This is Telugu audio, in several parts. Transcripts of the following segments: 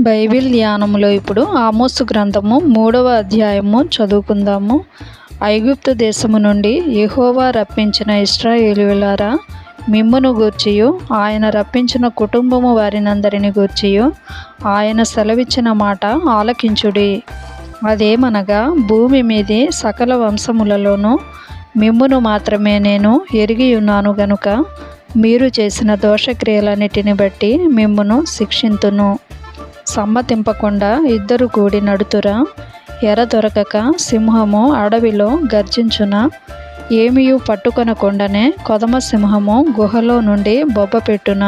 బైబిల్ ధ్యానములో ఇప్పుడు ఆమోసు గ్రంథము 3వ అధ్యాయము చదువుకుందాము. ఐగుప్తు దేశము నుండి యెహోవా రప్పించిన ఇశ్రాయేలీయులారా, మిమ్మును గూర్చియు ఆయన రప్పించిన కుటుంబము వారినందరిని గూర్చియు ఆయన సెలవిచ్చిన మాట ఆలకించుడి. అదేమనగా, భూమి మీది సకల వంశములలోనూ మిమ్మును మాత్రమే నేను ఎరిగి ఉన్నాను గనుక మీరు చేసిన దోషక్రియలన్నిటిని బట్టి మిమ్మును శిక్షింతును. సమ్మతింపకుండా ఇద్దరు కూడి నడుతురా? ఎర దొరకక సింహము అడవిలో గర్జించున? ఏమియు పట్టుకొనకుండానే కొదమ సింహము గుహలో నుండి బొబ్బపెట్టున?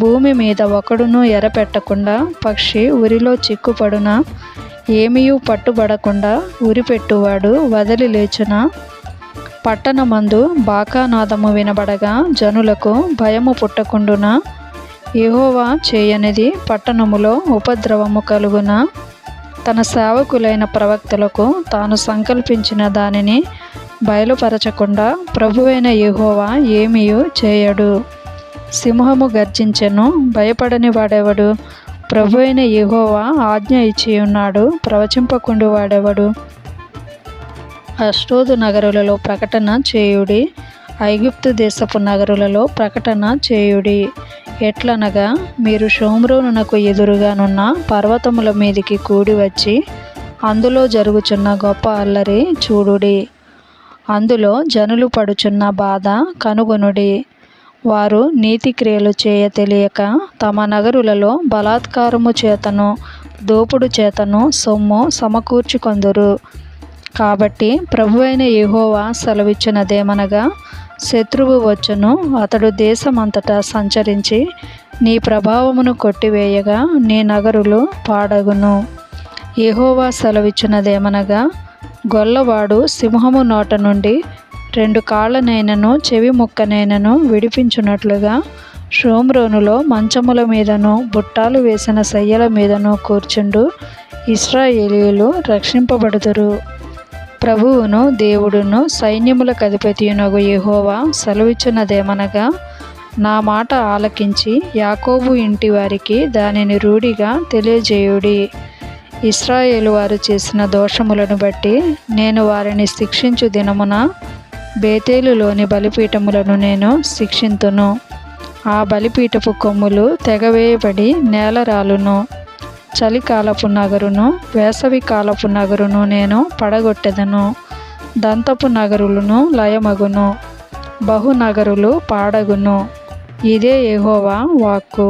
భూమి మీద ఒకడును ఎర పెట్టకుండా పక్షి ఉరిలో చిక్కుపడున? ఏమియు పట్టుబడకుండా ఉరిపెట్టువాడు వదిలి లేచున? పట్టణమందు బాకానాదము వినబడగా జనులకు భయము పుట్టకుండునా? యెహోవా చేయనిది పట్టణములో ఉపద్రవము కలుగునా? తన సేవకులైన ప్రవక్తలకు తాను సంకల్పించిన దానిని బయలుపరచకుండా ప్రభువైన యెహోవా ఏమీయూ చేయడు. సింహము గర్జించెను, భయపడని వాడెవడు? ప్రభువైన యెహోవా ఆజ్ఞ ఇచ్చియున్నాడు, ప్రవచింపకుండు వాడెవడు? అష్డోదు నగరులలో ప్రకటన చేయుడి, ఐగుప్తు దేశపు నగరులలో ప్రకటన చేయుడి. ఎట్లనగా, మీరు షోమ్రోనునకు ఎదురుగానున్న పర్వతముల మీదికి కూడి వచ్చి అందులో జరుగుచున్న గొప్ప అల్లరి చూడుడి. అందులో జనులు పడుచున్న బాధ కనుగొనుడి. వారు నీతి క్రియలు చేయ తెలియక తమ నగరులలో బలాత్కారము చేతను దోపుడు చేతను సొమ్ము సమకూర్చుకొందురు. కాబట్టి ప్రభువైన యెహోవా సెలవిచ్చినదేమనగా, శత్రువు వచ్చును, అతడు దేశమంతటా సంచరించి నీ ప్రభావమును కొట్టివేయగా నీ నగరులు పాడగును. యెహోవా సెలవిచ్చినదేమనగా, గొల్లవాడు సింహము నోట నుండి 2 కాళ్ళనైనను చెవి ముక్కనైనను విడిపించున్నట్లుగా షోమ్రోనులో మంచముల మీదను బుట్టాలు వేసిన శయ్యల మీదను కూర్చుండు ఇశ్రాయేలీయులు రక్షింపబడుదురు. ప్రభువును దేవుడును సైన్యములకు అధిపతియునగు యెహోవా సెలవిచ్చినదేమనగా, నా మాట ఆలకించి యాకోబు ఇంటి వారికి దానిని రూఢిగా తెలియజేయుడి. ఇశ్రాయేలు వారు చేసిన దోషములను బట్టి నేను వారిని శిక్షించు దినమున బేతేలులోని బలిపీఠములను నేను శిక్షింతును. ఆ బలిపీఠపు కొమ్ములు తెగవేయబడి నేలరాలును. చలికాలపు నగరును వేసవి కాలపు నగరును నేను పడగొట్టెదను. దంతపు నగరులను లయమగును, బహునగరులు పాడగును. ఇదే యెహోవా వాక్కు.